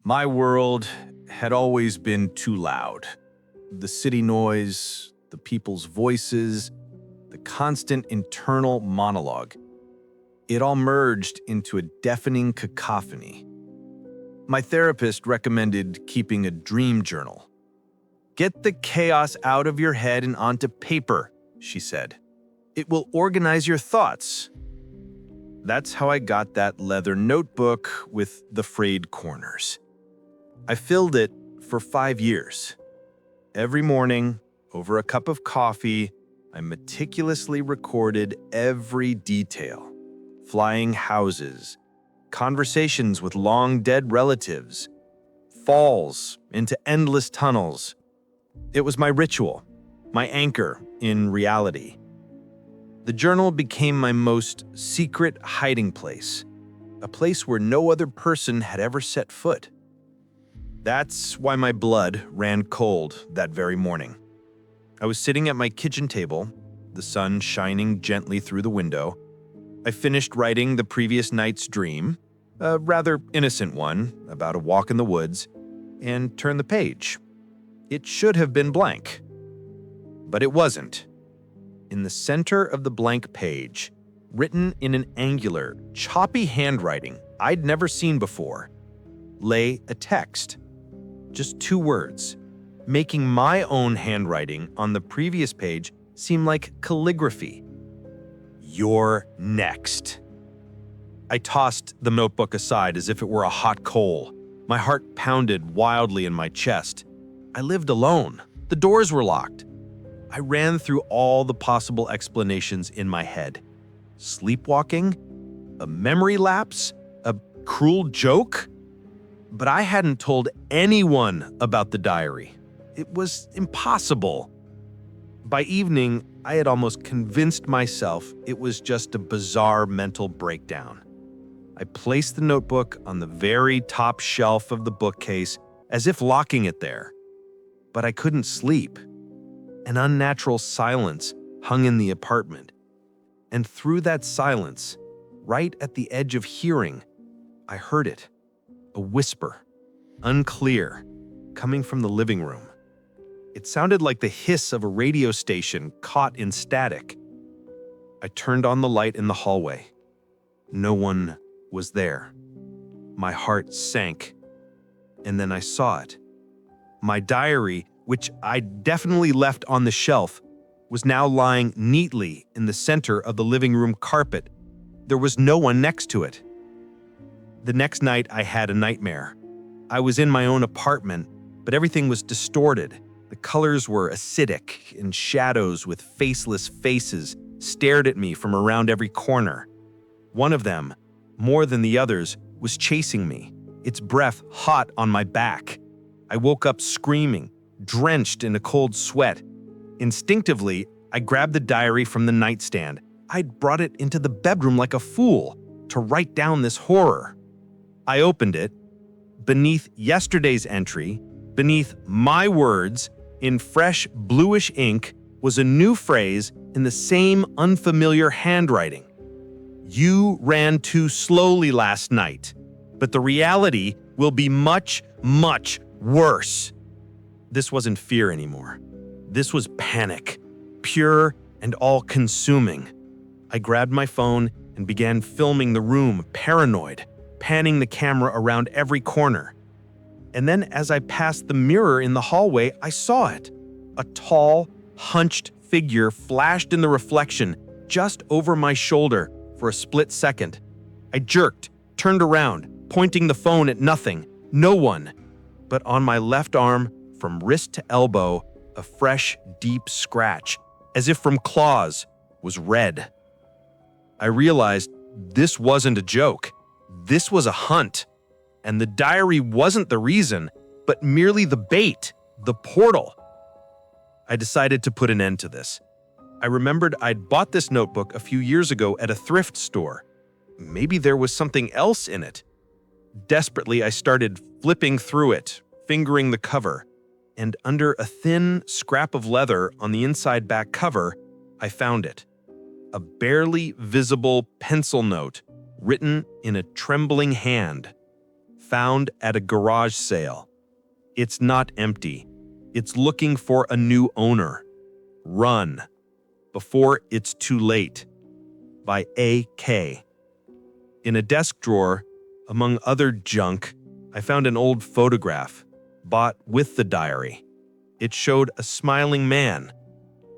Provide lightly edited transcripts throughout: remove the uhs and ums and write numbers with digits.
My world had always been too loud. The city noise, the people's voices, the constant internal monologue. It all merged into a deafening cacophony. My therapist recommended keeping a dream journal. "Get the chaos out of your head and onto paper," she said. "It will organize your thoughts." That's how I got that leather notebook with the frayed corners. I filled it for 5 years. Every morning, over a cup of coffee, I meticulously recorded every detail. Flying houses, conversations with long-dead relatives, falls into endless tunnels. It was my ritual, my anchor in reality. The journal became my most secret hiding place, a place where no other person had ever set foot. That's why my blood ran cold that very morning. I was sitting at my kitchen table, the sun shining gently through the window. I finished writing the previous night's dream, a rather innocent one about a walk in the woods, and turned the page. It should have been blank, but it wasn't. In the center of the blank page, written in an angular, choppy handwriting I'd never seen before, lay a text. Just 2 words, making my own handwriting on the previous page seem like calligraphy. "You're next." I tossed the notebook aside as if it were a hot coal. My heart pounded wildly in my chest. I lived alone. The doors were locked. I ran through all the possible explanations in my head. Sleepwalking? A memory lapse? A cruel joke? But I hadn't told anyone about the diary. It was impossible. By evening, I had almost convinced myself it was just a bizarre mental breakdown. I placed the notebook on the very top shelf of the bookcase as if locking it there. But I couldn't sleep. An unnatural silence hung in the apartment. And through that silence, right at the edge of hearing, I heard it. A whisper, unclear, coming from the living room. It sounded like the hiss of a radio station caught in static. I turned on the light in the hallway. No one was there. My heart sank, and then I saw it. My diary, which I definitely left on the shelf, was now lying neatly in the center of the living room carpet. There was no one next to it. The next night, I had a nightmare. I was in my own apartment, but everything was distorted. The colors were acidic, and shadows with faceless faces stared at me from around every corner. One of them, more than the others, was chasing me, its breath hot on my back. I woke up screaming, drenched in a cold sweat. Instinctively, I grabbed the diary from the nightstand. I'd brought it into the bedroom like a fool to write down this horror. I opened it. Beneath yesterday's entry, beneath my words, in fresh bluish ink, was a new phrase in the same unfamiliar handwriting. "You ran too slowly last night, but the reality will be much, much worse." This wasn't fear anymore. This was panic, pure and all-consuming. I grabbed my phone and began filming the room, paranoid, panning the camera around every corner. And then as I passed the mirror in the hallway, I saw it. A tall, hunched figure flashed in the reflection just over my shoulder for a split second. I jerked, turned around, pointing the phone at nothing, no one. But on my left arm, from wrist to elbow, a fresh, deep scratch, as if from claws, was red. I realized this wasn't a joke. This was a hunt. And the diary wasn't the reason, but merely the bait, the portal. I decided to put an end to this. I remembered I'd bought this notebook a few years ago at a thrift store. Maybe there was something else in it. Desperately, I started flipping through it, fingering the cover. And under a thin scrap of leather on the inside back cover, I found it. A barely visible pencil note written in a trembling hand. found at a garage sale. It's not empty. It's looking for a new owner. Run before it's too late. By A.K. In a desk drawer, among other junk, I found an old photograph, bought with the diary. It showed a smiling man.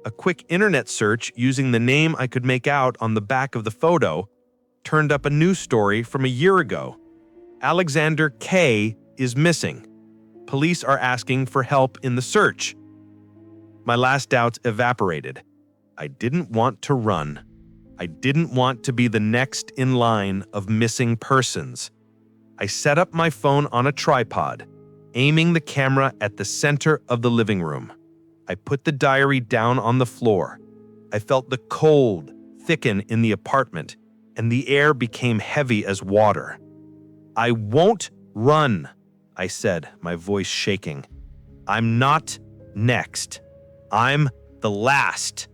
A quick internet search using the name I could make out on the back of the photo turned up a news story from a year ago. Alexander K. is missing. Police are asking for help in the search. My last doubts evaporated. I didn't want to run. I didn't want to be the next in line of missing persons. I set up my phone on a tripod, aiming the camera at the center of the living room. I put the diary down on the floor. I felt the cold thicken in the apartment, and the air became heavy as water. "I won't run," I said, my voice shaking. "I'm not next. I'm the last."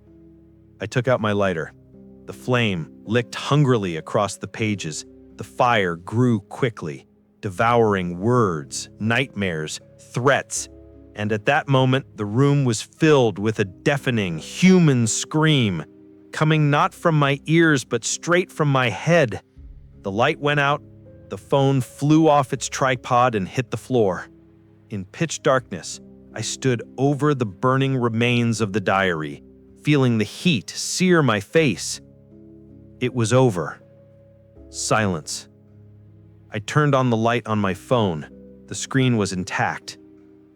I took out my lighter. The flame licked hungrily across the pages. The fire grew quickly, devouring words, nightmares, threats. And at that moment, the room was filled with a deafening human scream, coming not from my ears but straight from my head. The light went out. The phone flew off its tripod and hit the floor. In pitch darkness, I stood over the burning remains of the diary, feeling the heat sear my face. It was over. Silence. I turned on the light on my phone. The screen was intact.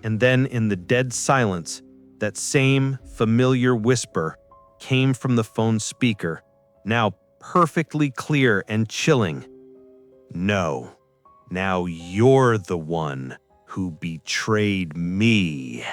And then in the dead silence, that same familiar whisper came from the phone speaker, now perfectly clear and chilling. "No, now you're the one who betrayed me."